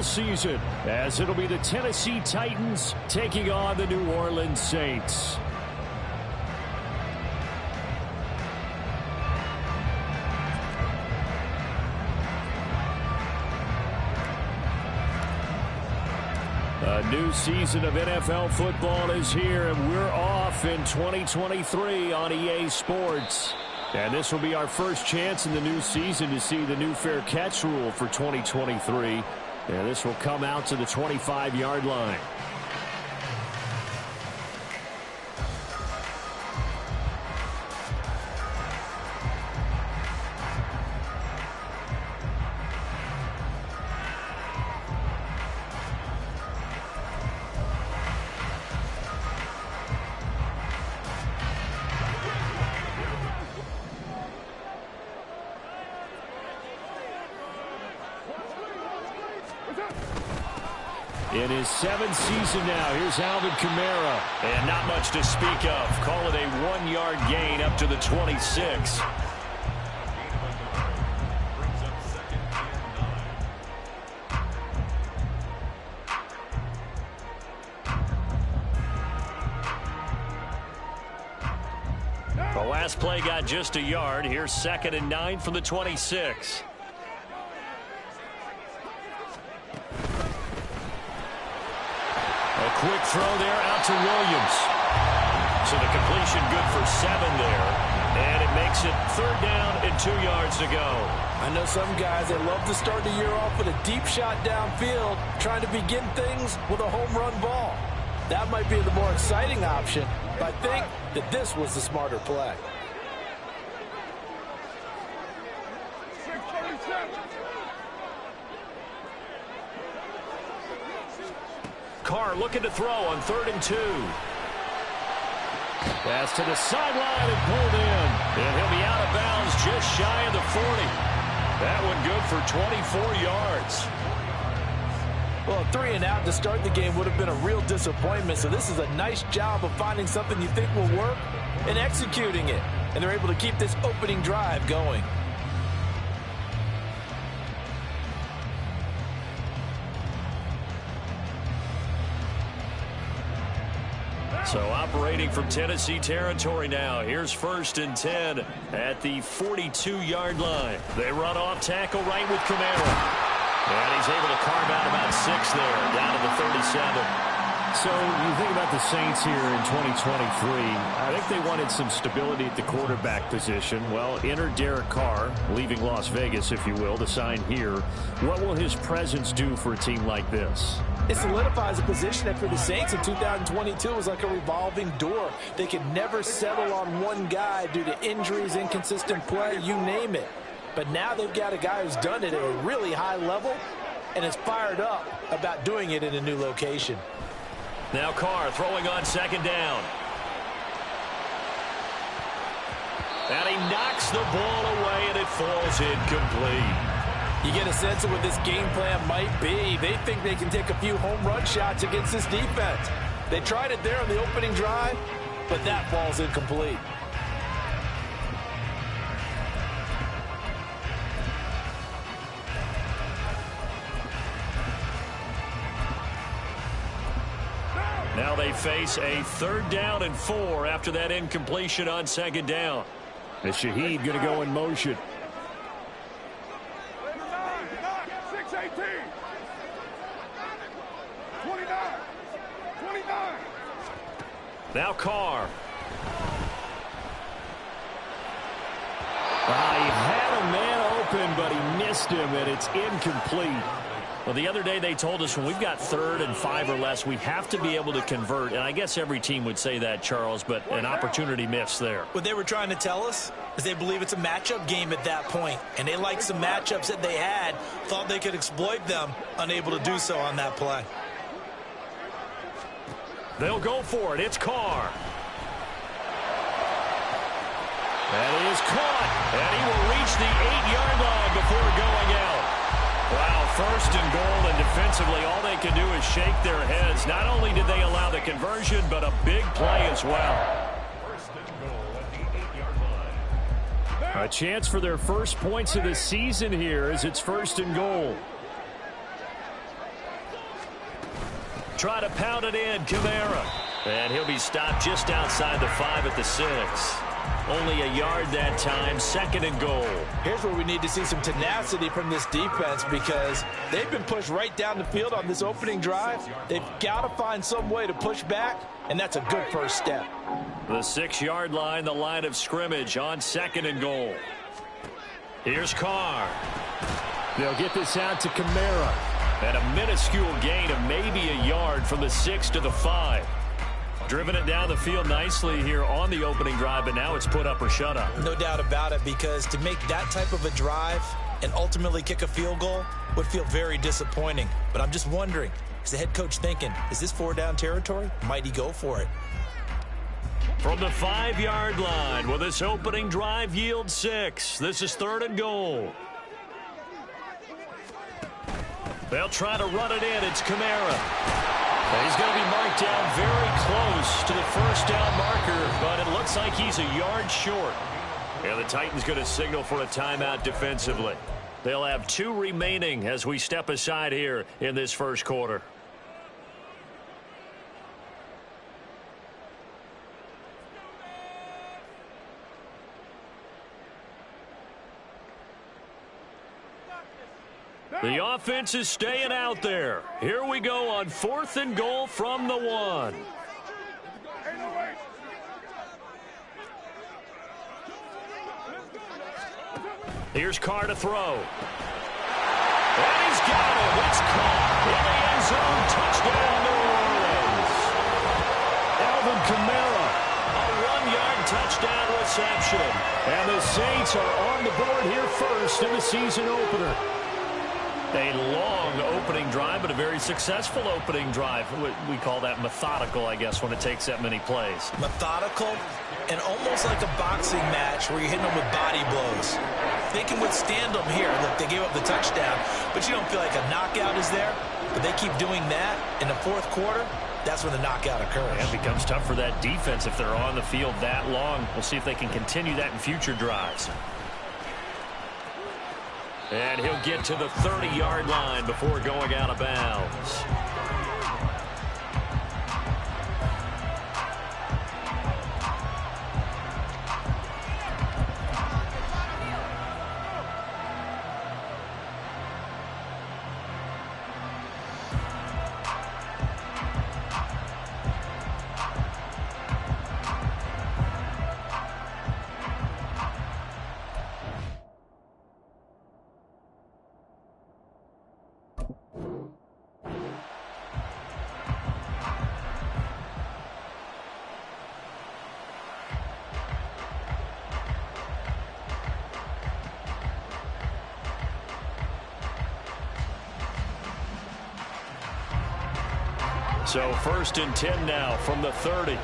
Season, as it'll be the Tennessee Titans taking on the New Orleans Saints. A new season of NFL football is here, and we're off in 2023 on EA Sports. And this will be our first chance in the new season to see the new fair catch rule for 2023. And this will come out to the 25-yard line. In his seventh season now, here's Alvin Kamara. And not much to speak of. Call it a 1-yard gain up to the 26. The last play got just a yard. Here's 2nd and 9 from the 26. Quick throw there out to Williams. So the completion good for 7 there. And it makes it 3rd down and 2 yards to go. I know some guys that love to start the year off with a deep shot downfield, trying to begin things with a home run ball. That might be the more exciting option, but I think that this was the smarter play. Carr looking to throw on 3rd and 2. Pass to the sideline and pulled in. And he'll be out of bounds just shy of the 40. That one good for 24 yards. Well, a 3 and out to start the game would have been a real disappointment. So this is a nice job of finding something you think will work and executing it. And they're able to keep this opening drive going. So operating from Tennessee territory now. Here's 1st and 10 at the 42-yard line. They run off tackle right with Kamara. And he's able to carve out about 6 there, down to the 37. So you think about the Saints here in 2023. I think they wanted some stability at the quarterback position. Well, enter Derek Carr, leaving Las Vegas, if you will, to sign here. What will his presence do for a team like this? It solidifies a position that for the Saints in 2022 was like a revolving door. They could never settle on one guy due to injuries, inconsistent play, you name it. But now they've got a guy who's done it at a really high level and is fired up about doing it in a new location. Now Carr throwing on 2nd down. And he knocks the ball away and it falls incomplete. You get a sense of what this game plan might be. They think they can take a few home run shots against this defense. They tried it there on the opening drive, but that falls incomplete. Now they face a 3rd down and 4 after that incompletion on 2nd down. And Shaheed going to go in motion. Now Carr. He had a man open, but he missed him, and it's incomplete. Well, the other day they told us when we've got 3rd and 5 or less, we have to be able to convert. And I guess every team would say that, Charles, but an opportunity missed there. What they were trying to tell us is they believe it's a matchup game at that point. And they liked some matchups that they had, thought they could exploit them, unable to do so on that play. They'll go for it. It's Carr. That is caught. And he will reach the 8-yard line before going out. Wow, 1st and goal, and defensively all they can do is shake their heads. Not only did they allow the conversion, but a big play as well. A chance for their first points of the season here as it's 1st and goal. Try to pound it in, Kamara. And he'll be stopped just outside the 5 at the 6. Only a yard that time, 2nd and goal. Here's where we need to see some tenacity from this defense because they've been pushed right down the field on this opening drive. They've got to find some way to push back, and that's a good first step. The 6-yard line, the line of scrimmage on 2nd and goal. Here's Carr. They'll get this out to Kamara. And a minuscule gain of maybe a yard from the 6 to the 5. Driven it down the field nicely here on the opening drive, but now it's put up or shut up. No doubt about it, because to make that type of a drive and ultimately kick a field goal would feel very disappointing. But I'm just wondering, is the head coach thinking, is this 4-down territory? Might he go for it? From the 5-yard line, will this opening drive yield 6? This is 3rd and goal. They'll try to run it in. It's Kamara. He's going to be marked down very close to the 1st down marker, but it looks like he's a yard short. And the Titans going to signal for a timeout defensively. They'll have 2 remaining as we step aside here in this first quarter. The offense is staying out there. Here we go on 4th and goal from the 1. Here's Carr to throw. And he's got it. It's caught in the end zone. Touchdown, New Orleans. Alvin Kamara. A 1-yard touchdown reception. And the Saints are on the board here first in the season opener. A long opening drive, but a very successful opening drive. We call that methodical, I guess, when it takes that many plays. Methodical and almost like a boxing match where you're hitting them with body blows. They can withstand them here. Look, they gave up the touchdown, but you don't feel like a knockout is there. But they keep doing that in the 4th quarter. That's when the knockout occurs. Yeah, it becomes tough for that defense if they're on the field that long. We'll see if they can continue that in future drives. And he'll get to the 30-yard line before going out of bounds. So 1st and 10 now from the 30. The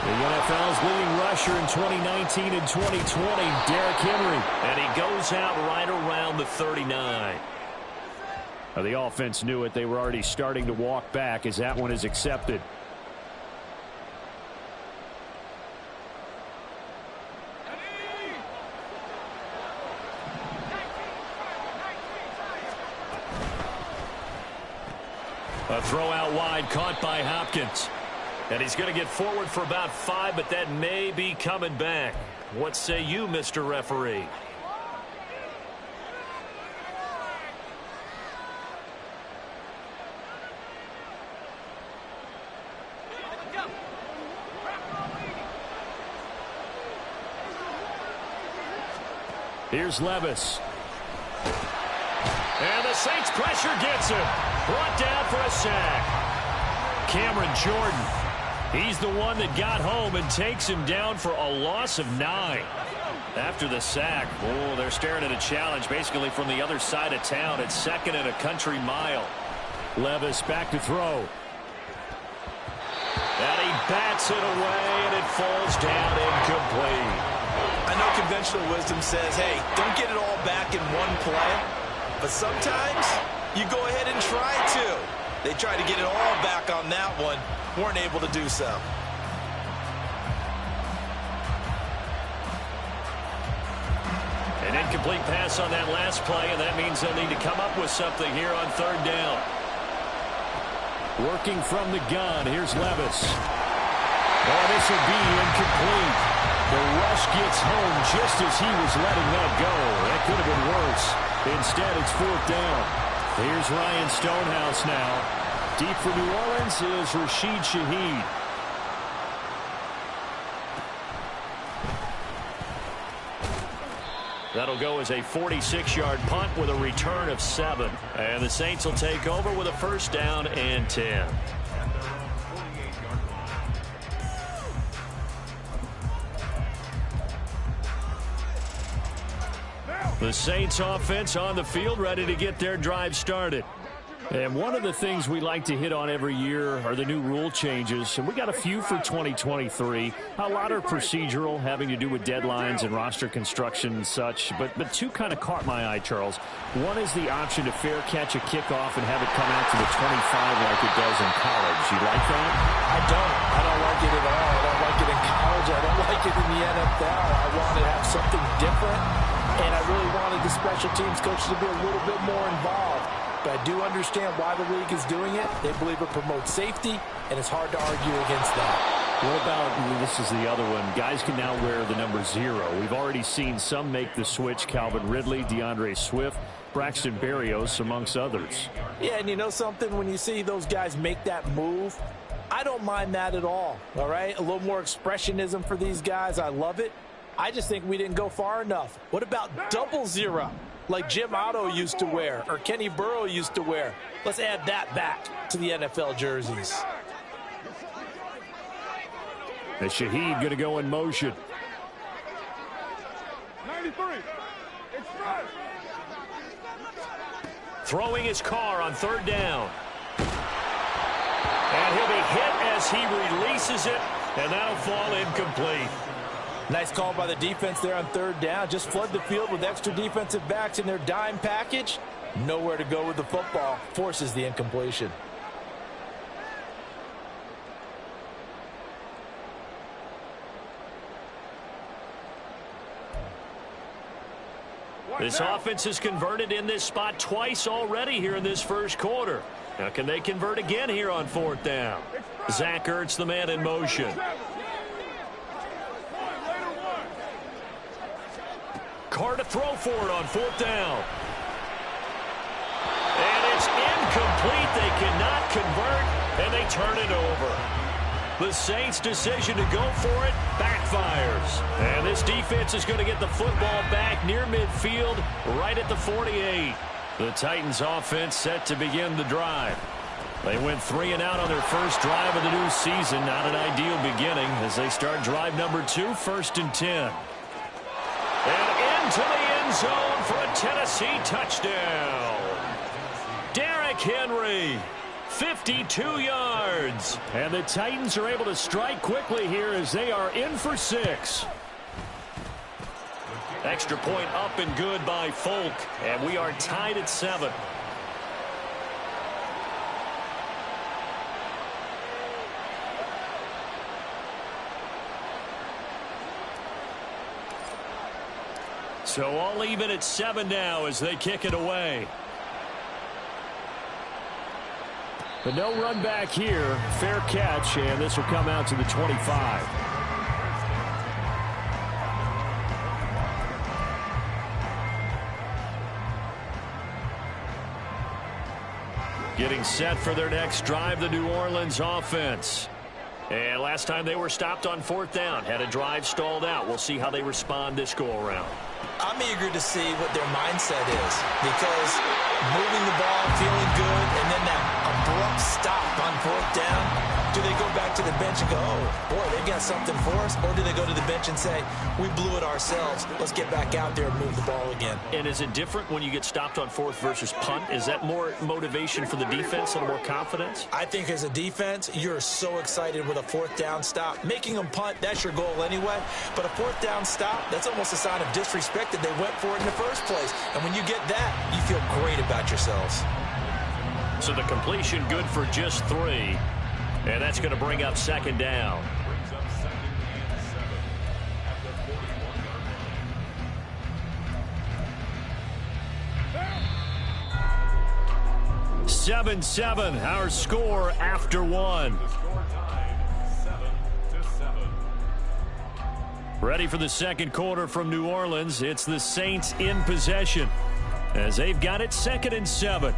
NFL's leading rusher in 2019 and 2020, Derrick Henry. And he goes out right around the 39. The offense knew it. They were already starting to walk back as that one is accepted. A throw out wide, caught by Hopkins. And he's going to get forward for about 5, but that may be coming back. What say you, Mr. Referee? Here's Levis. And the Saints pressure gets him. Brought down for a sack. Cameron Jordan. He's the one that got home and takes him down for a loss of 9. After the sack, oh, they're staring at a challenge basically from the other side of town. It's 2nd and a country mile. Levis back to throw. And he bats it away, and it falls down incomplete. I know conventional wisdom says, hey, don't get it all back in one play. But sometimes you go ahead and try to. They tried to get it all back on that one. Weren't able to do so. incomplete pass on that last play, and that means they'll need to come up with something here on third down. Working from the gun, here's Levis. Oh, this will be incomplete. The rush gets home just as he was letting that go. That could have been worse. Instead, it's fourth down. Here's Ryan Stonehouse now. Deep for New Orleans is Rashid Shaheed. That'll go as a 46-yard punt with a return of 7. And the Saints will take over with a first down and 10. The Saints offense on the field, ready to get their drive started. And one of the things we like to hit on every year are the new rule changes. And we got a few for 2023. A lot are procedural, having to do with deadlines and roster construction and such. But two kind of caught my eye, Charles. One is the option to fair catch a kickoff and have it come out to the 25 like it does in college. You like that? I don't like it at all. I don't like it in college. I don't like it in the NFL. I want to have something different. And I really wanted the special teams coaches to be a little bit more involved. But I do understand why the league is doing it. They believe it promotes safety, and it's hard to argue against that. What about, this is the other one, guys can now wear the number 0. We've already seen some make the switch, Calvin Ridley, DeAndre Swift, Braxton Berrios, amongst others. Yeah, and you know something? When you see those guys make that move, I don't mind that at all right? A little more expressionism for these guys. I love it. I just think we didn't go far enough. What about double 0? Like Jim Otto used to wear or Kenny Burrow used to wear. Let's add that back to the NFL jerseys. And Shaheed going to go in motion. 93. Express. Throwing his car on third down. And he'll be hit as he releases it, and that'll fall incomplete. Nice call by the defense there on third down. Just flood the field with extra defensive backs in their dime package. Nowhere to go with the football. Forces the incompletion. This offense has converted in this spot twice already here in this first quarter. Now, can they convert again here on fourth down? Zach Ertz, the man in motion. Carr to throw for it on fourth down. And it's incomplete. They cannot convert, and they turn it over. The Saints' decision to go for it backfires. And this defense is going to get the football back near midfield, right at the 48. The Titans offense set to begin the drive. They went 3 and out on their first drive of the new season. Not an ideal beginning as they start drive number 2, first and 10. And into the end zone for a Tennessee touchdown. Derrick Henry, 52 yards. And the Titans are able to strike quickly here as they are in for 6. Extra point up and good by Folk. And we are tied at 7. So all even at 7 now as they kick it away. But no run back here. Fair catch, and this will come out to the 25. Getting set for their next drive, the New Orleans offense. And last time they were stopped on fourth down, had a drive stalled out. We'll see how they respond this go-around. I'm eager to see what their mindset is, because moving the ball, feeling good, and then that abrupt stop on fourth down, do they go back to the bench and go, oh, boy, they got something for us? Or do they go to the bench and say, we blew it ourselves, let's get back out there and move the ball again? And is it different when you get stopped on fourth versus punt? Is that more motivation for the defense and more confidence? I think as a defense, you're so excited with a fourth down stop. Making them punt, that's your goal anyway. But a fourth down stop, that's almost a sign of disrespect that they went for it in the first place. And when you get that, you feel great about yourselves. So the completion good for just 3. And that's going to bring up second down. 7-7, our score after one. Ready for the second quarter from New Orleans. It's the Saints in possession as they've got it 2nd and 7.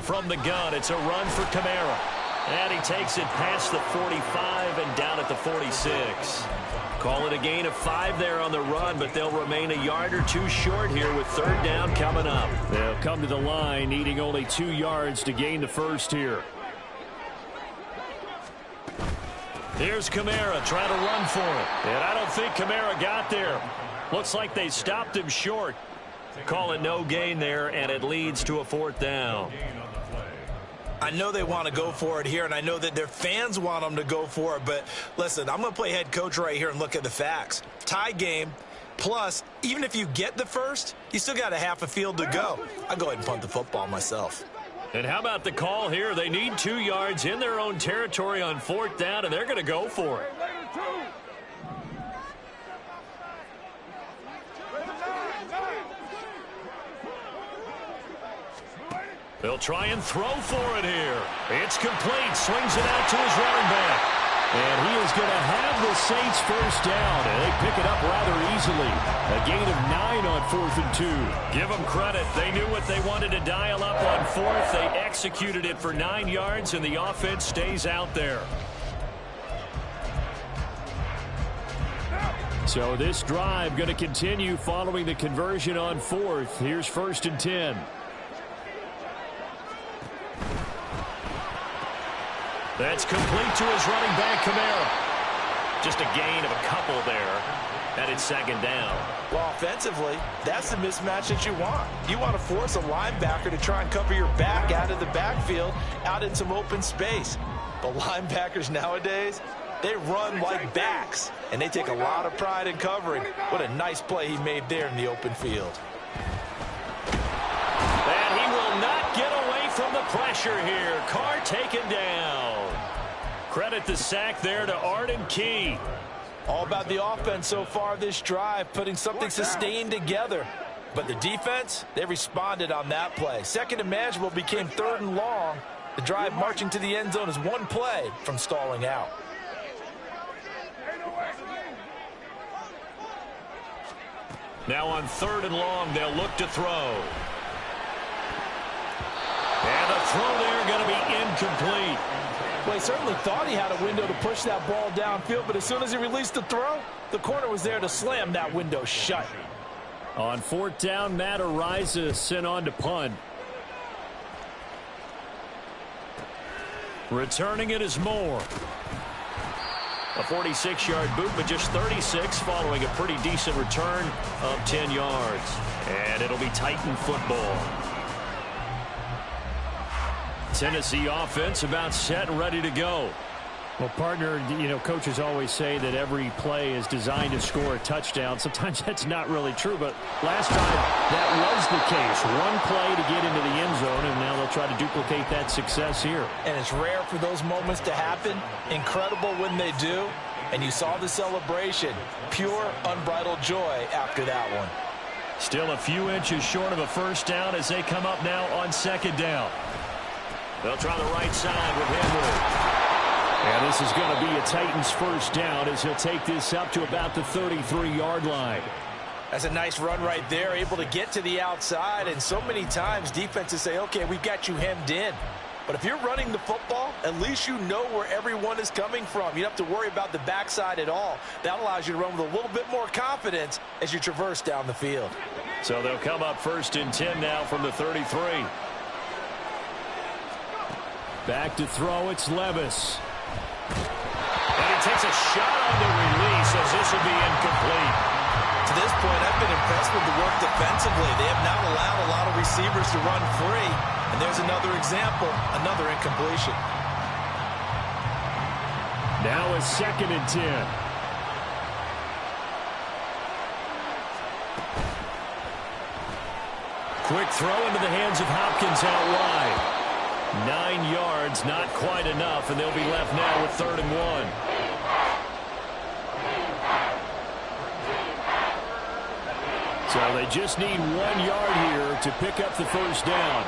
From the gun, it's a run for Kamara. And he takes it past the 45 and down at the 46. Call it a gain of 5 there on the run, but they'll remain a yard or 2 short here with 3rd down coming up. They'll come to the line needing only 2 yards to gain the first here. Here's Kamara trying to run for it. And I don't think Kamara got there. Looks like they stopped him short. Call it no gain there, and it leads to a 4th down. I know they want to go for it here, and I know that their fans want them to go for it, but listen, I'm going to play head coach right here and look at the facts. Tie game, plus, even if you get the first, you still got a half a field to go. I'll go ahead and punt the football myself. And how about the call here? They need 2 yards in their own territory on 4th down, and they're going to go for it. They'll try and throw for it here. It's complete. Swings it out to his running back. And he is going to have the Saints first down. And they pick it up rather easily. A gain of 9 on 4th and 2. Give them credit. They knew what they wanted to dial up on 4th. They executed it for 9 yards, and the offense stays out there. So this drive going to continue following the conversion on 4th. Here's 1st and 10. That's complete to his running back, Kamara. Just a gain of a couple there. And it's 2nd down. Well, offensively, that's the mismatch that you want. You want to force a linebacker to try and cover your back out of the backfield, out in some open space. But linebackers nowadays, they run like backs, and they take a lot of pride in covering. What a nice play he made there in the open field. And he will not get away from the pressure here. Carr taken down. Credit the sack there to Arden Key. All about the offense so far this drive, putting something sustained together. But the defense, they responded on that play. 2nd and manageable became 3rd and long. The drive marching to the end zone is 1 play from stalling out. Now on 3rd and long, they'll look to throw. And the throw there going to be incomplete. Well, he certainly thought he had a window to push that ball downfield, but as soon as he released the throw, the corner was there to slam that window shut. On 4th down, Matt Ariza sent on to punt. Returning it is Moore. A 46-yard boot, but just 36 following a pretty decent return of 10 yards. And it'll be Titan football. Tennessee offense about set and ready to go. Well, partner, you know, coaches always say that every play is designed to score a touchdown. Sometimes that's not really true, but last time that was the case. 1 play to get into the end zone, and now they'll try to duplicate that success here. And it's rare for those moments to happen. Incredible when they do. And you saw the celebration. Pure, unbridled joy after that one. Still a few inches short of a first down as they come up now on 2nd down. They'll try the right side with Henry. And this is going to be a Titans first down as he'll take this up to about the 33-yard line. That's a nice run right there, able to get to the outside. And so many times defenses say, okay, we've got you hemmed in. But if you're running the football, at least you know where everyone is coming from. You don't have to worry about the backside at all. That allows you to run with a little bit more confidence as you traverse down the field. So they'll come up 1st and 10 now from the 33. Back to throw, it's Levis. And he takes a shot on the release as this will be incomplete. To this point, I've been impressed with the work defensively. They have not allowed a lot of receivers to run free. And there's another example, another incompletion. Now a 2nd and 10. Quick throw into the hands of Hopkins out wide. 9 yards, not quite enough, and they'll be left now with 3rd and 1. So they just need 1 yard here to pick up the first down.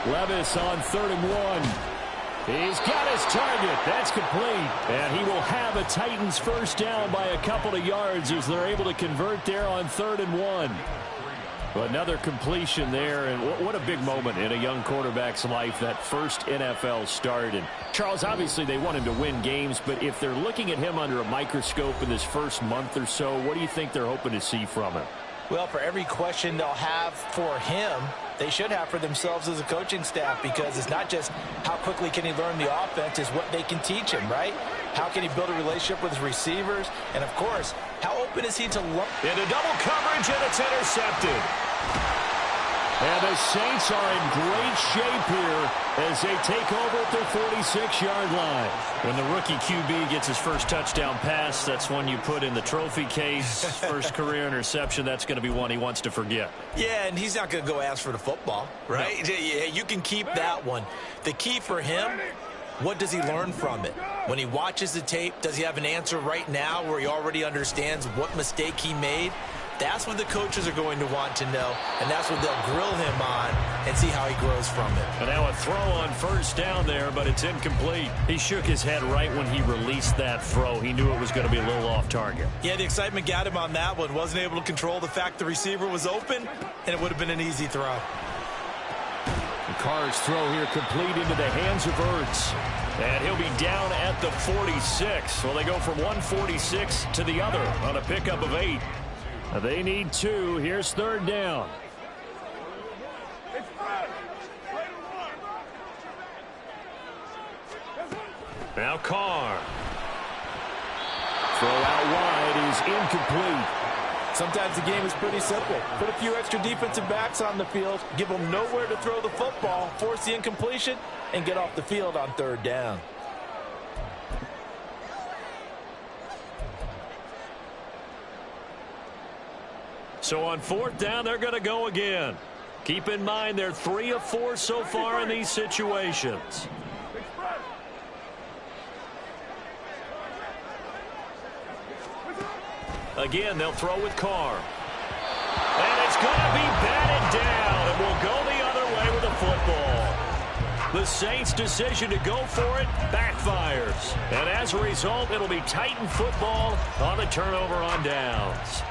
Levis on 3rd and 1. He's got his target. That's complete. And he will have a Titans first down by a couple of yards as they're able to convert there on 3rd and 1. Another completion there, and what a big moment in a young quarterback's life, that first NFL start. And Charles, obviously they want him to win games, but if they're looking at him under a microscope in this first month or so, what do you think they're hoping to see from him? Well, for every question they'll have for him, they should have for themselves as a coaching staff, because it's not just how quickly can he learn the offense, it's what they can teach him, right? How can he build a relationship with his receivers? And, of course, how open is he to look? Into double coverage, and it's intercepted. And the Saints are in great shape here as they take over at their 46-yard line. When the rookie QB gets his first touchdown pass, that's one you put in the trophy case. First career interception, that's going to be one he wants to forget. Yeah, and he's not going to go ask for the football, right? No. Yeah, you can keep that one. The key for him, what does he learn from it? When he watches the tape, does he have an answer right now where he already understands what mistake he made? That's what the coaches are going to want to know, and that's what they'll grill him on and see how he grows from it. And now a throw on first down there, but it's incomplete. He shook his head right when he released that throw. He knew it was going to be a little off target. Yeah, the excitement got him on that one. Wasn't able to control the fact the receiver was open, and it would have been an easy throw. The Carr's throw here complete into the hands of Ertz. And he'll be down at the 46. Well, they go from 146 to the other on a pickup of 8. They need 2. Here's 3rd down. Now Carr. Throw out wide is incomplete. Sometimes the game is pretty simple. Put a few extra defensive backs on the field, give them nowhere to throw the football, force the incompletion, and get off the field on 3rd down. So on 4th down, they're going to go again. Keep in mind they're 3 of 4 so far in these situations. Again, they'll throw with Carr. And it's going to be batted down, and will go the other way with the football. The Saints' decision to go for it backfires. And as a result, it'll be Titan football on the turnover on downs.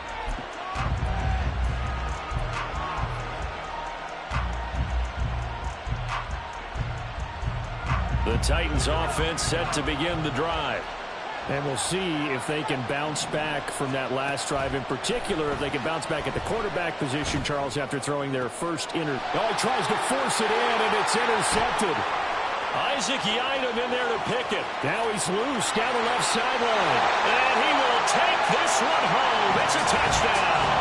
The Titans offense set to begin the drive. And we'll see if they can bounce back from that last drive. In particular, if they can bounce back at the quarterback position, Charles, after throwing their first Oh, he tries to force it in, and it's intercepted. Isaac Yiadom in there to pick it. Now he's loose down the left sideline. And he will take this one home. It's a touchdown.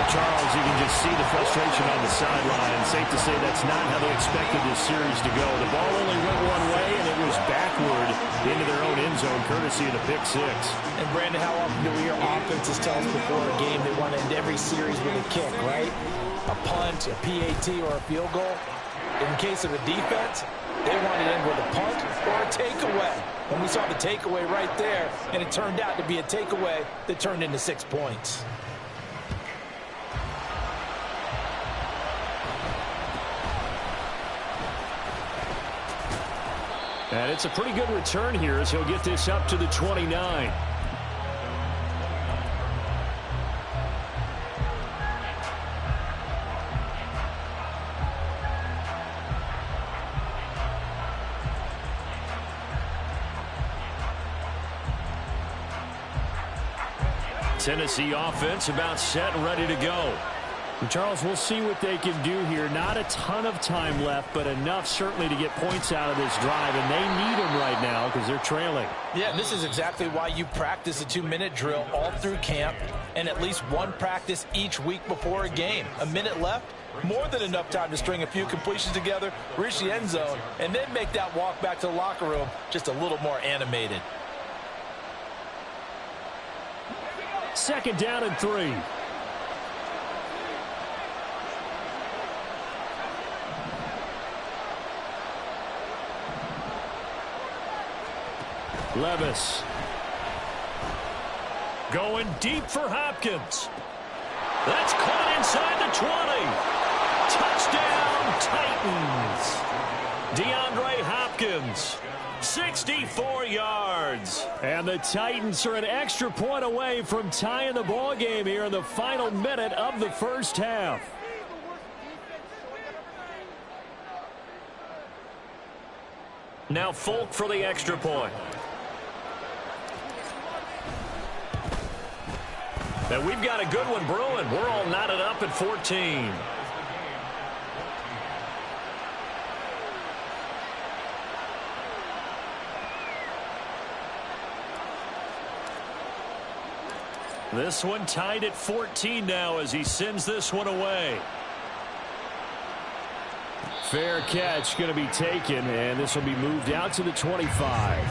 Charles, you can just see the frustration on the sideline. Safe to say that's not how they expected this series to go. The ball only went one way, and it was backward into their own end zone, courtesy of the pick 6. And, Brandon, how often do we hear offenses tell us before a game they want to end every series with a kick, right? A punt, a PAT, or a field goal. In case of a defense, they want to end with a punt or a takeaway. And we saw the takeaway right there, and it turned out to be a takeaway that turned into 6 points. And it's a pretty good return here as he'll get this up to the 29. Tennessee offense about set and ready to go. Charles, we'll see what they can do here. Not a ton of time left, but enough certainly to get points out of this drive, and they need them right now because they're trailing. Yeah, and this is exactly why you practice a 2-minute drill all through camp and at least one practice each week before a game. A minute left, more than enough time to string a few completions together, reach the end zone, and then make that walk back to the locker room just a little more animated. Second down and 3. Levis. Going deep for Hopkins. That's caught inside the 20. Touchdown, Titans. DeAndre Hopkins, 64 yards. And the Titans are an extra point away from tying the ball game here in the final minute of the first half. Now Folk for the extra point. And we've got a good one brewing. We're all knotted up at 14. This one tied at 14 now as he sends this one away. Fair catch going to be taken, and this will be moved out to the 25.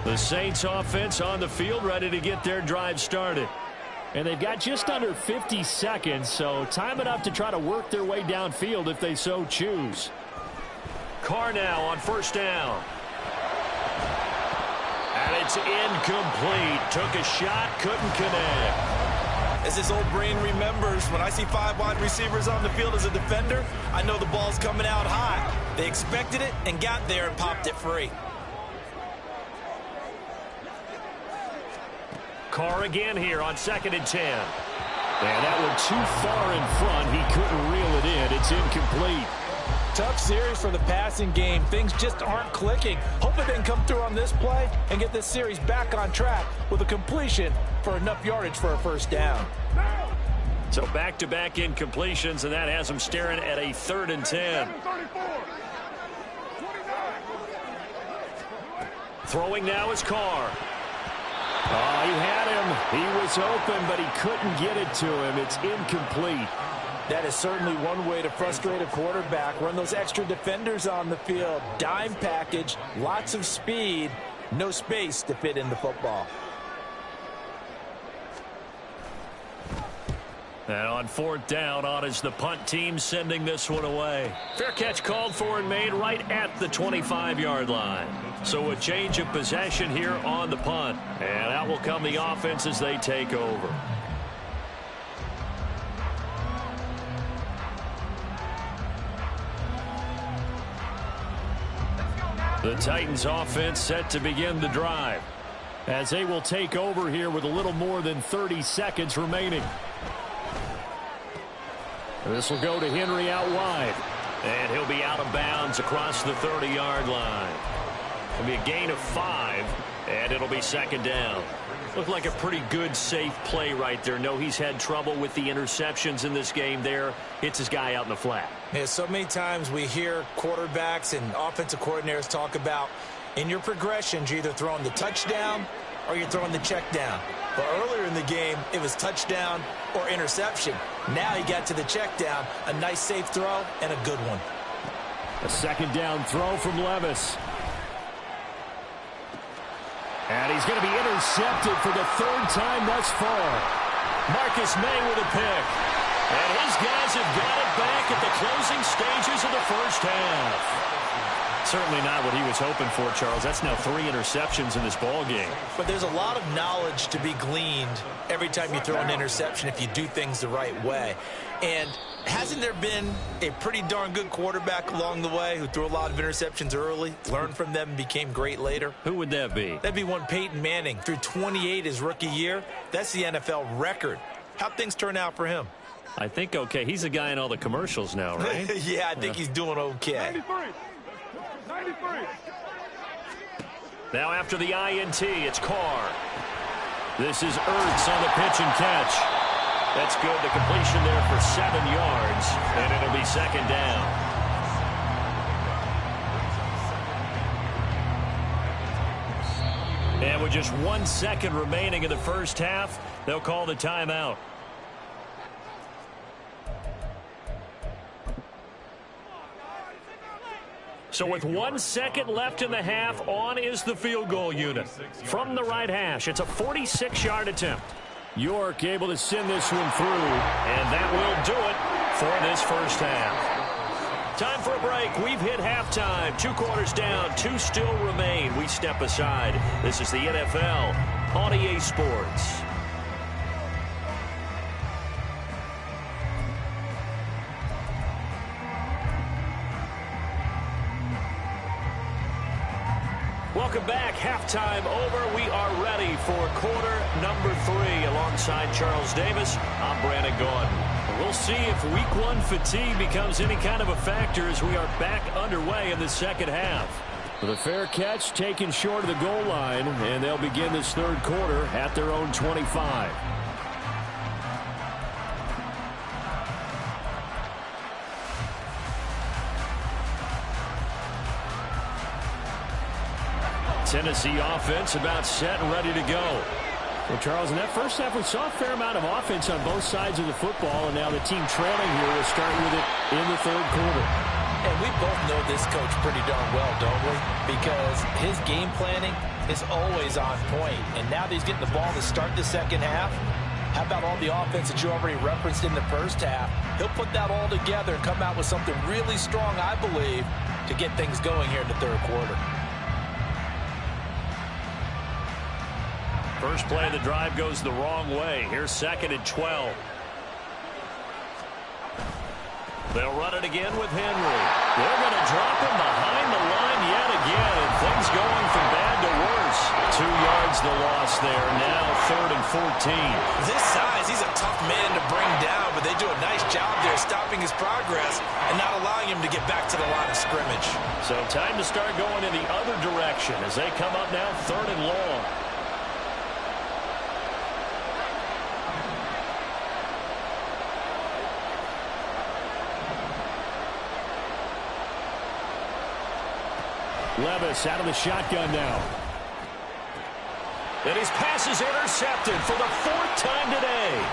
The Saints offense on the field ready to get their drive started. And they've got just under 50 seconds, so time enough to try to work their way downfield if they so choose. Carr now on first down. And it's incomplete. Took a shot, couldn't connect. As his old brain remembers, when I see 5 wide receivers on the field as a defender, I know the ball's coming out hot. They expected it and got there and popped it free. Carr again here on 2nd and 10. And that one too far in front. He couldn't reel it in. It's incomplete. Tough series for the passing game. Things just aren't clicking. Hoping they can come through on this play and get this series back on track with a completion for enough yardage for a first down. So back-to-back incompletions, and that has them staring at a 3rd and 10. Throwing now is Carr. Oh, he had him. He was open, but he couldn't get it to him. It's incomplete. That is certainly one way to frustrate a quarterback. Run those extra defenders on the field. Dime package, lots of speed, no space to fit in the football. And on 4th down, on is the punt team sending this one away. Fair catch called for and made right at the 25-yard line. So a change of possession here on the punt. And out will come the offense as they take over. The Titans offense set to begin the drive, as they will take over here with a little more than 30 seconds remaining. This will go to Henry out wide. And he'll be out of bounds across the 30-yard line. It'll be a gain of 5, and it'll be 2nd down. Looked like a pretty good, safe play right there. No, he's had trouble with the interceptions in this game there. Hits his guy out in the flat. Yeah, so many times we hear quarterbacks and offensive coordinators talk about in your progressions, you're either throwing the touchdown or you're throwing the check down. But earlier in the game, it was touchdown or interception. Now he got to the check down, a nice safe throw and a good one. A 2nd down throw from Levis. And he's going to be intercepted for the 3rd time thus far. Marcus May with a pick. And his guys have got it back at the closing stages of the first half. Certainly not what he was hoping for, Charles. That's now 3 interceptions in this ball game. But there's a lot of knowledge to be gleaned every time you throw an interception if you do things the right way. And hasn't there been a pretty darn good quarterback along the way who threw a lot of interceptions early, learned from them, and became great later? Who would that be? That'd be one Peyton Manning. Threw 28 his rookie year. That's the NFL record. How'd things turn out for him? I think okay. He's a guy in all the commercials now, right? Yeah, I think he's doing okay. 93. Now after the INT, it's Carr. This is Ertz on the pitch and catch. That's good. The completion there for 7 yards, and it'll be 2nd down. And with just 1 second remaining in the first half, they'll call the timeout. So with 1 second left in the half, on is the field goal unit. From the right hash, it's a 46-yard attempt. York able to send this one through. And that will do it for this first half. Time for a break. We've hit halftime. 2 quarters down, 2 still remain. We step aside. This is the NFL on EA Sports. Welcome back. Halftime over. We are ready for quarter number 3. Alongside Charles Davis, I'm Brandon Gordon. We'll see if week 1 fatigue becomes any kind of a factor as we are back underway in the second half. With a fair catch taken short of the goal line, and they'll begin this third quarter at their own 25. Tennessee offense about set and ready to go. Well, Charles, in that first half, we saw a fair amount of offense on both sides of the football, and now the team trailing here will start with it in the third quarter. And we both know this coach pretty darn well, don't we? Because his game planning is always on point. And now that he's getting the ball to start the second half, how about all the offense that you already referenced in the first half? He'll put that all together and come out with something really strong, I believe, to get things going here in the third quarter. First play of the drive goes the wrong way. Here's 2nd and 12. They'll run it again with Henry. They're going to drop him behind the line yet again, and things going from bad to worse. 2 yards the loss there. Now 3rd and 14. This size, he's a tough man to bring down, but they do a nice job there stopping his progress and not allowing him to get back to the line of scrimmage. So time to start going in the other direction as they come up now 3rd and long. Levis out of the shotgun now. And his pass is intercepted for the 4th time today.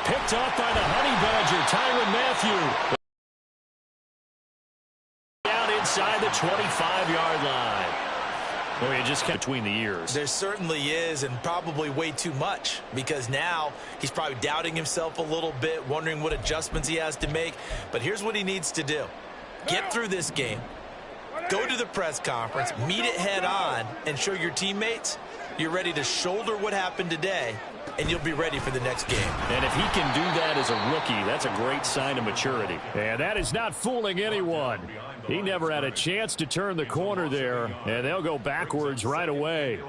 Picked off by the Honey Badger, Tyrann Mathieu. Down inside the 25-yard line. Well, you just kept between the ears. There certainly is, and probably way too much, because now he's probably doubting himself a little bit, wondering what adjustments he has to make. But here's what he needs to do. Get through this game. Go to the press conference, meet it head on, and show your teammates you're ready to shoulder what happened today, and you'll be ready for the next game. And if he can do that as a rookie, that's a great sign of maturity. And that is not fooling anyone. He never had a chance to turn the corner there, and they'll go backwards right away.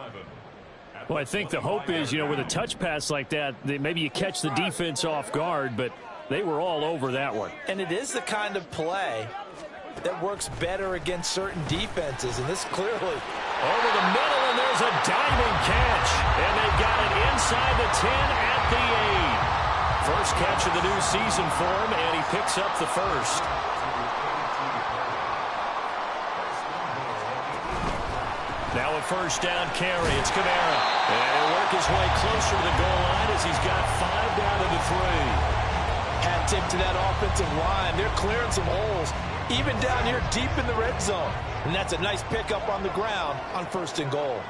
Well, I think the hope is, with a touch pass like that, maybe you catch the defense off guard, but they were all over that one. And it is the kind of play that works better against certain defenses, and this clearly over the middle, and there's a diving catch, and they've got it inside the 10 at the 8. First catch of the new season for him, and he picks up the first. Now a first down carry. It's Kamara, and he'll work his way closer to the goal line as he's got 5 down to the 3. Hat tip to that offensive line. They're clearing some holes, even down here deep in the red zone. And that's a nice pickup on the ground on 1st and goal.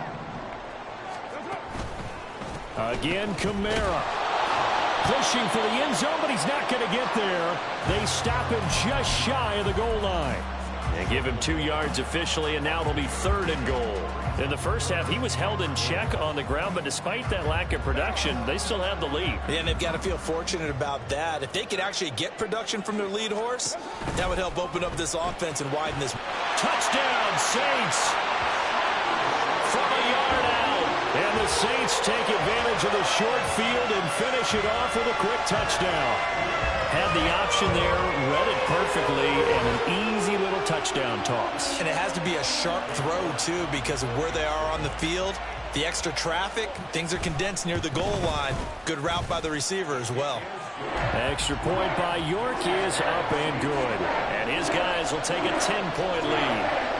Again, Kamara. Pushing for the end zone, but he's not going to get there. They stop him just shy of the goal line. They give him 2 yards officially, and now it'll be 3rd and goal. In the first half, he was held in check on the ground, but despite that lack of production, they still have the lead. Yeah, and they've got to feel fortunate about that. If they could actually get production from their lead horse, that would help open up this offense and widen this. Touchdown, Saints! From a yard out. And the Saints take advantage of the short field and finish it off with a quick touchdown. Had the option there, read it perfectly, and an easy little touchdown toss. And it has to be a sharp throw, too, because of where they are on the field. The extra traffic, things are condensed near the goal line. Good route by the receiver as well. Extra point by York is up and good. And his guys will take a 10-point lead.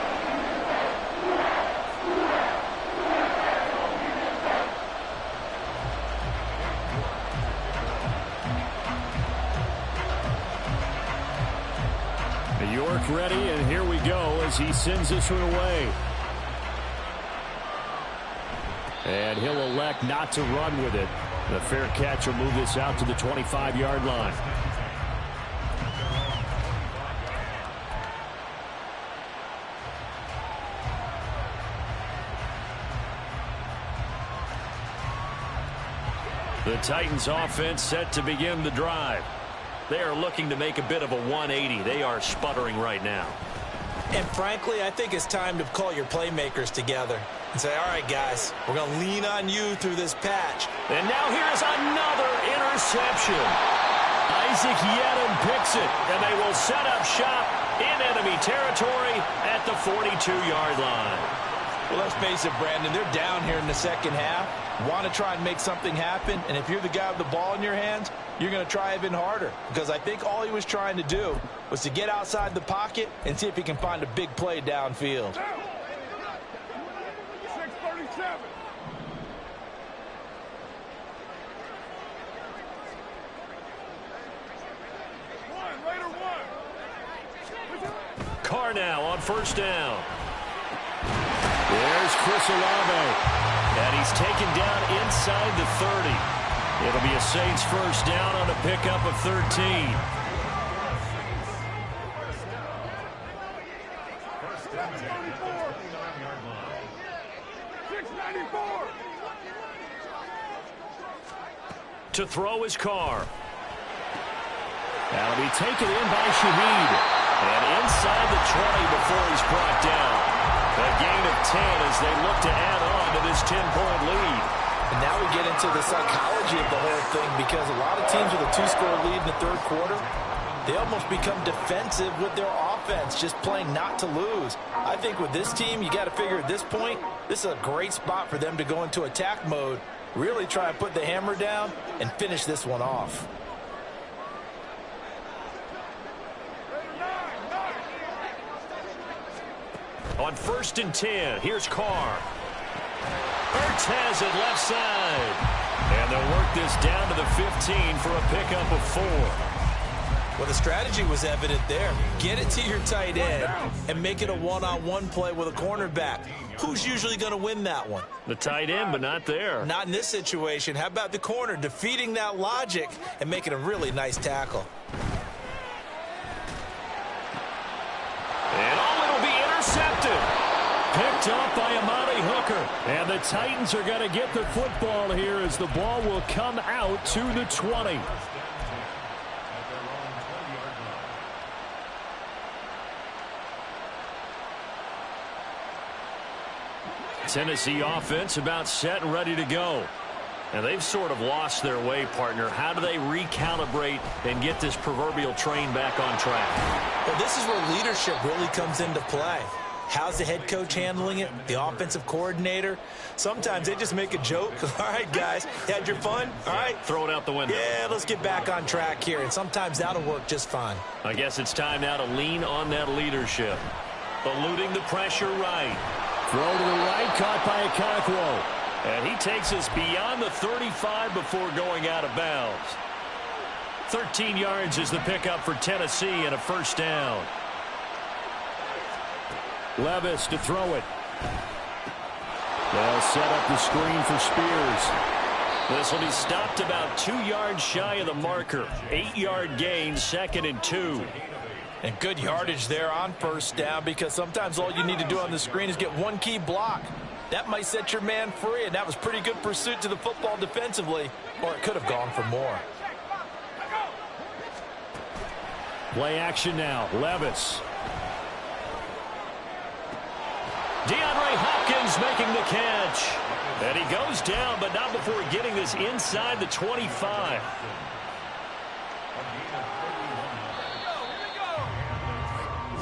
York ready, and here we go as he sends this one away. And he'll elect not to run with it. The fair catch will move this out to the 25-yard line. The Titans offense set to begin the drive. They are looking to make a bit of a 180. They are sputtering right now. And frankly, I think it's time to call your playmakers together and say, all right, guys, we're going to lean on you through this patch. And now here's another interception. Isaac Yedem picks it, and they will set up shop in enemy territory at the 42-yard line. Well, let's face it, Brandon, they're down here in the second half. Want to try and make something happen, and if you're the guy with the ball in your hands, you're going to try even harder, because I think all he was trying to do was to get outside the pocket and see if he can find a big play downfield. 637. Carr now on first down. There's Chris Olave. And he's taken down inside the 30. It'll be a Saints first down on a pickup of 13. To throw his Carr. That'll be taken in by Shaheed. And inside the 20 before he's brought down. A gain of 10 as they look to add on to this 10-point lead. And now we get into the psychology of the whole thing, because a lot of teams with a two-score lead in the third quarter, they almost become defensive with their offense, just playing not to lose. I think with this team, you got to figure at this point, this is a great spot for them to go into attack mode, really try and put the hammer down and finish this one off. On first and 10, here's Carr. Ertz has it left side. And they'll work this down to the 15 for a pickup of 4. Well, the strategy was evident there. Get it to your tight end and make it a one-on-one play with a cornerback. Who's usually going to win that one? The tight end, but not there. Not in this situation. How about the corner defeating that logic and making a really nice tackle? And it'll be intercepted. Picked up by Amani Hooker. And the Titans are going to get the football here as the ball will come out to the 20. Tennessee offense about set and ready to go. And they've sort of lost their way, partner. How do they recalibrate and get this proverbial train back on track? Well, this is where leadership really comes into play. How's the head coach handling it? The offensive coordinator? Sometimes they just make a joke. All right, guys, you had your fun? All right. Throw it out the window. Yeah, let's get back on track here. And sometimes that'll work just fine. I guess it's time now to lean on that leadership. Eluding the pressure right. Throw to the right, caught by Okonkwo. And he takes us beyond the 35 before going out of bounds. 13 yards is the pickup for Tennessee and a first down. Levis to throw it. They'll set up the screen for Spears. This will be stopped about 2 yards shy of the marker. 8-yard gain, 2nd and 2. And good yardage there on first down, because sometimes all you need to do on the screen is get one key block. That might set your man free, and that was pretty good pursuit to the football defensively, or it could have gone for more. Play action now. Levis. DeAndre Hopkins making the catch. And he goes down, but not before getting this inside the 25.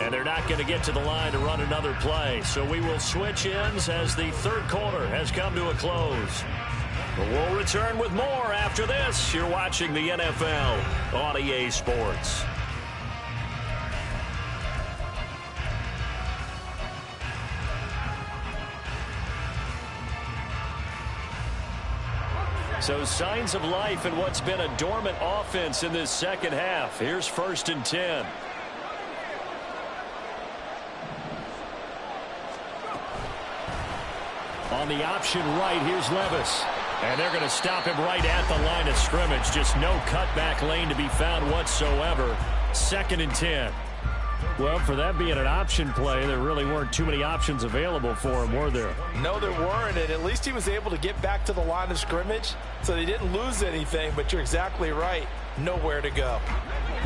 And they're not going to get to the line to run another play. So we will switch ends as the third quarter has come to a close. But we'll return with more after this. You're watching the NFL on EA Sports. So signs of life in what's been a dormant offense in this second half. Here's first and 10. on the option right. Here's Levis. And they're going to stop him right at the line of scrimmage. Just no cutback lane to be found whatsoever. 2nd and 10. Well, for that being an option play, there really weren't too many options available for him, were there? No, there weren't, and at least he was able to get back to the line of scrimmage, so they didn't lose anything, but you're exactly right. Nowhere to go.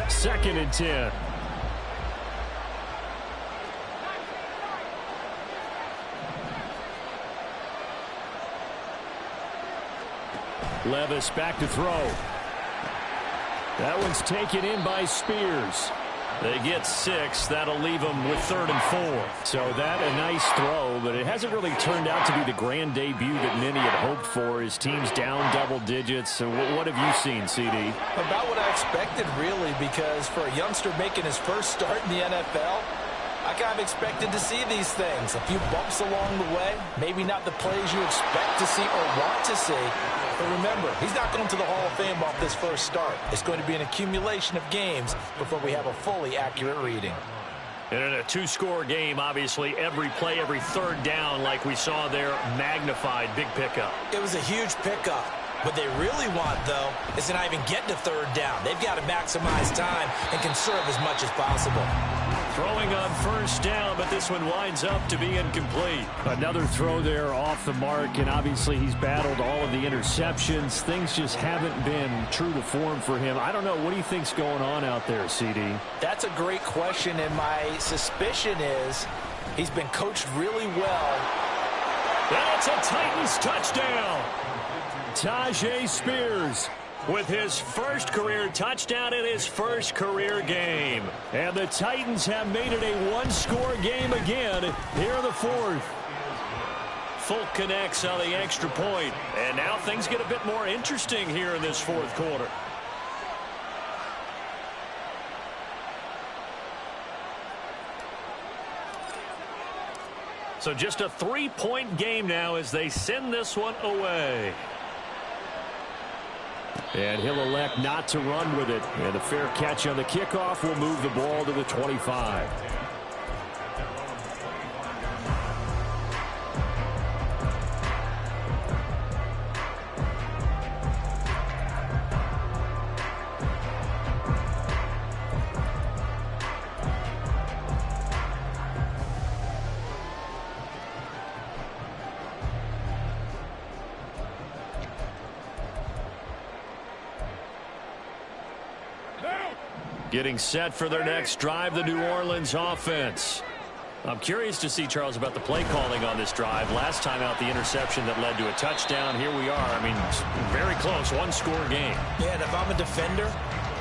2nd and 10. Levis back to throw. That one's taken in by Spears. They get 6. That'll leave them with 3rd and 4. So that a nice throw, but it hasn't really turned out to be the grand debut that many had hoped for. His team's down double digits. So what have you seen, CD? About what I expected, really, because for a youngster making his first start in the NFL, I kind of expected to see these things. A few bumps along the way. Maybe not the plays you expect to see or want to see. But remember, he's not going to the Hall of Fame off this first start. It's going to be an accumulation of games before we have a fully accurate reading. And in a 2-score game, obviously, every play, every 3rd down, like we saw there, magnified. Big pickup. It was a huge pickup. What they really want, though, is to not even get to 3rd down. They've got to maximize time and conserve as much as possible. Throwing on 1st down, but this one winds up to be incomplete. Another throw there off the mark, and obviously he's battled all of the interceptions. Things just haven't been true to form for him. I don't know. What do you think's going on out there, CD? That's a great question, and my suspicion is he's been coached really well. That's a Titans touchdown. Tyjae Spears with his first career touchdown in his first career game. And the Titans have made it a 1-score game again here in the 4th. Folk connects on the extra point. And now things get a bit more interesting here in this 4th quarter. So just a 3-point game now as they send this one away. And he'll elect not to run with it. And a fair catch on the kickoff will move the ball to the 25. Getting set for their next drive, the New Orleans offense. I'm curious to see, Charles, about the play calling on this drive. Last time out, the interception that led to a touchdown. Here we are. I mean, very close, 1-score game. Yeah, and if I'm a defender,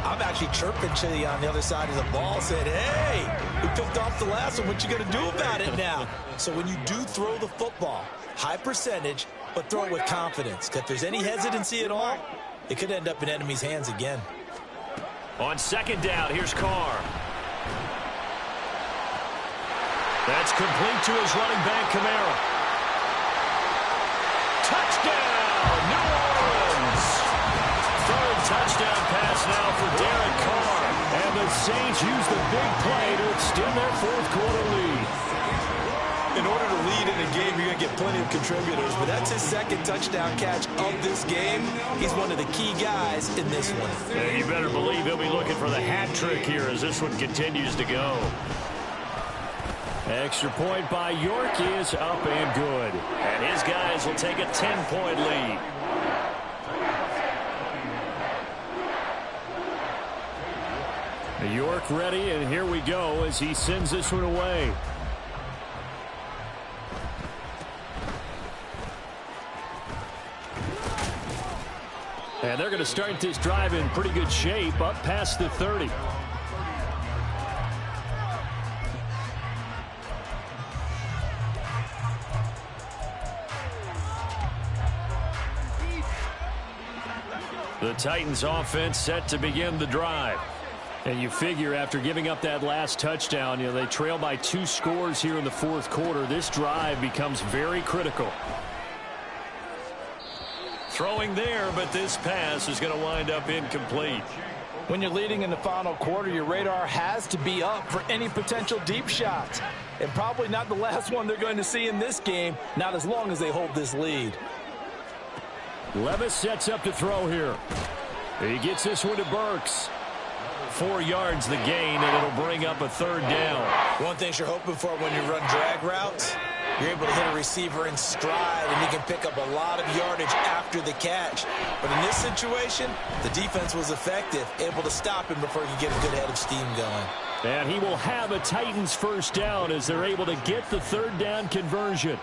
I'm actually chirping to you on the other side of the ball, saying, hey, we picked off the last one. What you going to do about it now? So when you do throw the football, high percentage, but throw it with confidence. Because if there's any hesitancy at all, it could end up in enemy's hands again. On 2nd down, here's Carr. That's complete to his running back, Kamara. Touchdown, New Orleans! 3rd touchdown pass now for Derek Carr. And the Saints use the big play to extend their 4th quarter lead. In order to lead in a game, you're going to get plenty of contributors, but that's his 2nd touchdown catch of this game. He's one of the key guys in this one. And you better believe he'll be looking for the hat trick here as this one continues to go. Extra point by York is up and good. And his guys will take a 10-point lead. York ready, and here we go as he sends this one away. And they're going to start this drive in pretty good shape, up past the 30. The Titans offense set to begin the drive. And you figure after giving up that last touchdown, they trail by 2 scores here in the 4th quarter. This drive becomes very critical. Throwing there, but this pass is going to wind up incomplete. When you're leading in the final quarter, your radar has to be up for any potential deep shots. and probably not the last one they're going to see in this game, not as long as they hold this lead. Levis sets up to throw here. He gets this one to Burks. 4 yards the gain, and it'll bring up a 3rd down. One thing you're hoping for when you run drag routes, you're able to hit a receiver in stride, and he can pick up a lot of yardage after the catch. But in this situation, the defense was effective, able to stop him before he could get a good head of steam going. And he will have a Titans first down as they're able to get the 3rd down conversion.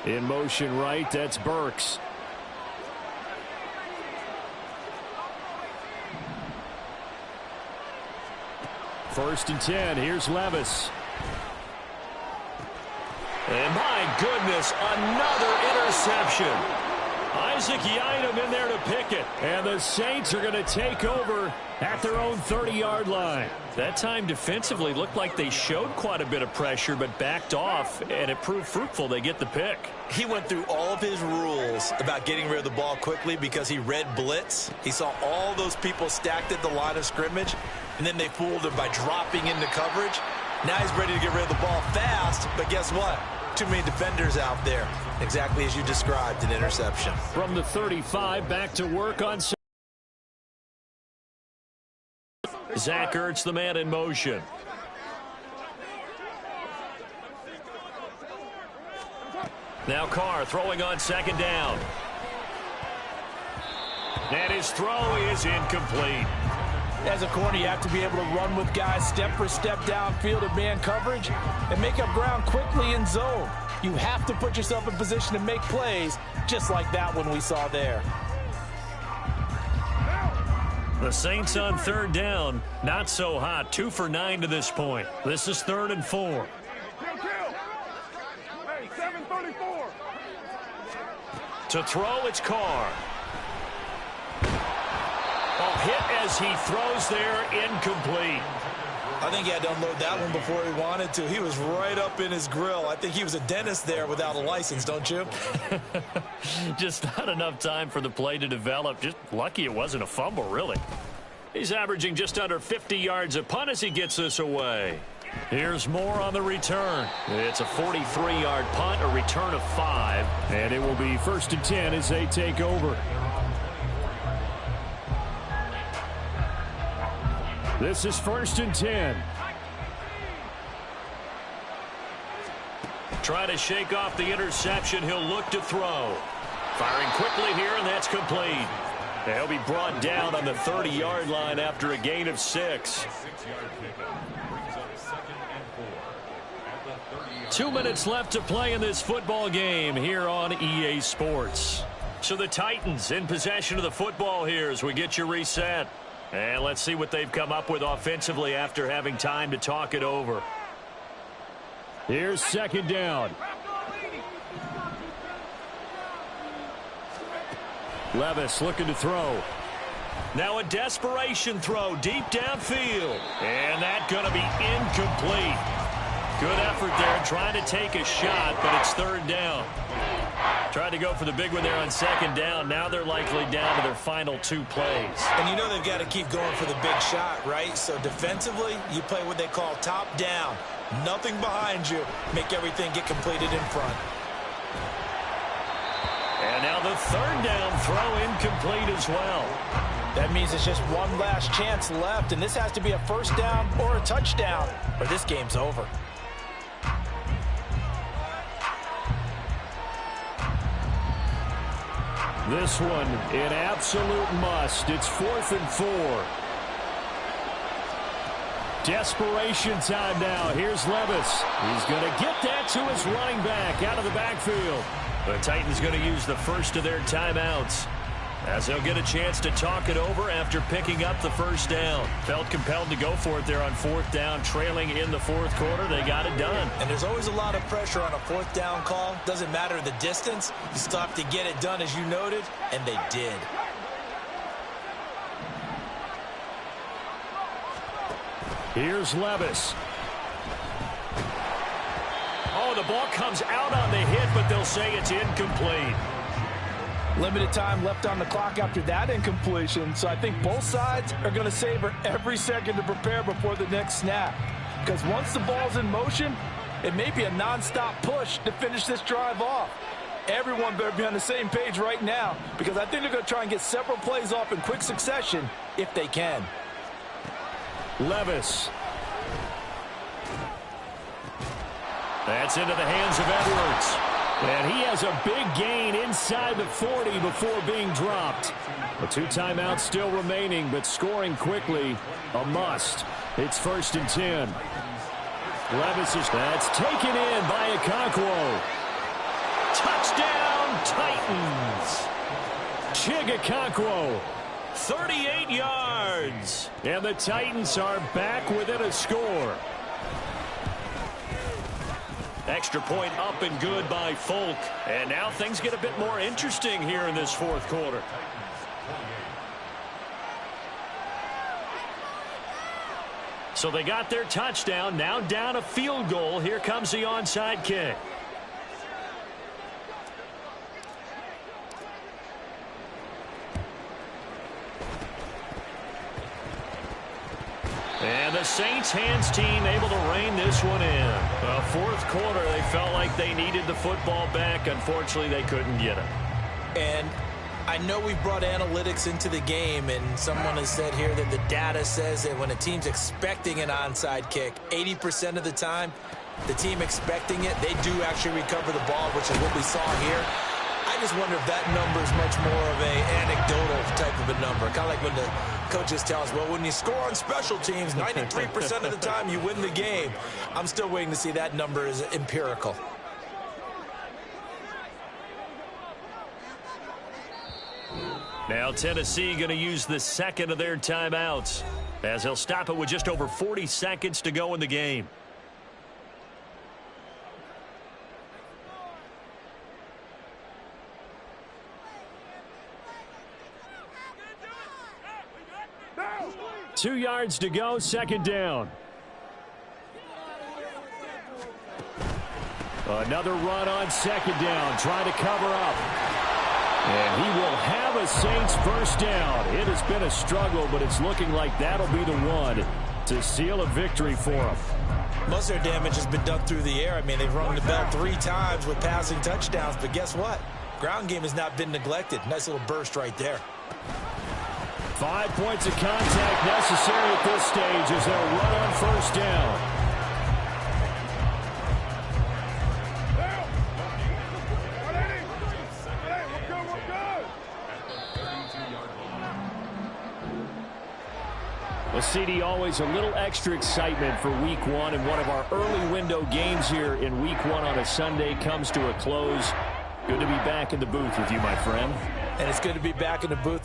In motion right, that's Burks. First and 10, here's Levis. And my goodness, another interception. Isaac Yiadom in there to pick it. And the Saints are going to take over at their own 30-yard line. That time defensively looked like they showed quite a bit of pressure but backed off, and it proved fruitful. They get the pick. He went through all of his rules about getting rid of the ball quickly because he read blitz. He saw all those people stacked at the line of scrimmage, and then they fooled him by dropping into coverage. Now he's ready to get rid of the ball fast, but guess what? Too many defenders out there. Exactly as you described, an interception. From the 35, back to work on Zach Ertz, the man in motion. Now Carr throwing on 2nd down. And his throw is incomplete. As a corner, you have to be able to run with guys step for step downfield in man coverage and make up ground quickly in zone. You have to put yourself in position to make plays, just like that one we saw there. The Saints on 3rd down, not so hot. 2 for 9 to this point. This is 3rd and 4. Hey, 7:34. To throw, it's Carr. Oh, hit as he throws there, incomplete. I think he had to unload that one before he wanted to. He was right up in his grill. I think he was a dentist there without a license, don't you? Just not enough time for the play to develop. Just lucky it wasn't a fumble, really. He's averaging just under 50 yards a punt as he gets this away. Here's Moore on the return. It's a 43-yard punt, a return of 5. And it will be 1st and 10 as they take over. This is 1st and 10. Trying to shake off the interception. He'll look to throw. Firing quickly here, and that's complete. He'll be brought down on the 30-yard line after a gain of 6. 2 minutes left to play in this football game here on EA Sports. So the Titans in possession of the football here as we get you reset. And let's see what they've come up with offensively after having time to talk it over. Here's 2nd down. Levis looking to throw. Now a desperation throw deep downfield. And that's going to be incomplete. Good effort there trying to take a shot, but it's 3rd down. Tried to go for the big one there on 2nd down. Now they're likely down to their final 2 plays. And you know they've got to keep going for the big shot, right? So defensively, you play what they call top down. Nothing behind you. Make everything get completed in front. And now the 3rd down throw incomplete as well. That means it's just one last chance left, and this has to be a 1st down or a touchdown, or this game's over. This one, an absolute must. It's 4th and 4. Desperation time now. Here's Levis. He's going to get that to his running back out of the backfield. The Titans going to use the first of their timeouts as they'll get a chance to talk it over after picking up the 1st down. Felt compelled to go for it there on 4th down, trailing in the 4th quarter. They got it done. And there's always a lot of pressure on a 4th down call. Doesn't matter the distance. You still have to get it done, as you noted, and they did. Here's Levis. Oh, the ball comes out on the hit, but they'll say it's incomplete. Limited time left on the clock after that incompletion, so I think both sides are going to savor every second to prepare before the next snap. Because once the ball's in motion, it may be a nonstop push to finish this drive off. Everyone better be on the same page right now, because I think they're going to try and get several plays off in quick succession if they can. Levis. That's into the hands of Edwards. And he has a big gain inside the 40 before being dropped. The 2 timeouts still remaining, but scoring quickly, a must. It's 1st and 10. Levis is that's taken in by Okonkwo. Touchdown, Titans. Okonkwo, 38 yards. And the Titans are back within a score. Extra point up and good by Folk. And now things get a bit more interesting here in this 4th quarter. So they got their touchdown. Now down a field goal. Here comes the onside kick. And the Saints hands team able to rein this one in. 4th quarter, they felt like they needed the football back. Unfortunately, they couldn't get it. And I know we've brought analytics into the game, and someone has said here that the data says that when a team's expecting an onside kick, 80% of the time, the team expecting it, they do actually recover the ball, which is what we saw here. I just wonder if that number is much more of a anecdotal type of a number. Kind of like when the coaches tell us, well, when you score on special teams, 93% of the time you win the game. I'm still waiting to see that number is empirical. Now Tennessee going to use the 2nd of their timeouts, as they'll stop it with just over 40 seconds to go in the game. Down. 2 yards to go, 2nd down. Another run on 2nd down, trying to cover up. And he will have a Saints 1st down. It has been a struggle, but it's looking like that'll be the one to seal a victory for him. Most of their damage has been done through the air. I mean, they've rung the bell 3 times with passing touchdowns, but guess what? Ground game has not been neglected. Nice little burst right there. 5 points of contact necessary at this stage as they'll run on 1st down. Well, CD, always a little extra excitement for Week 1, and one of our early window games here in Week 1 on a Sunday comes to a close. Good to be back in the booth with you, my friend. And it's good to be back in the booth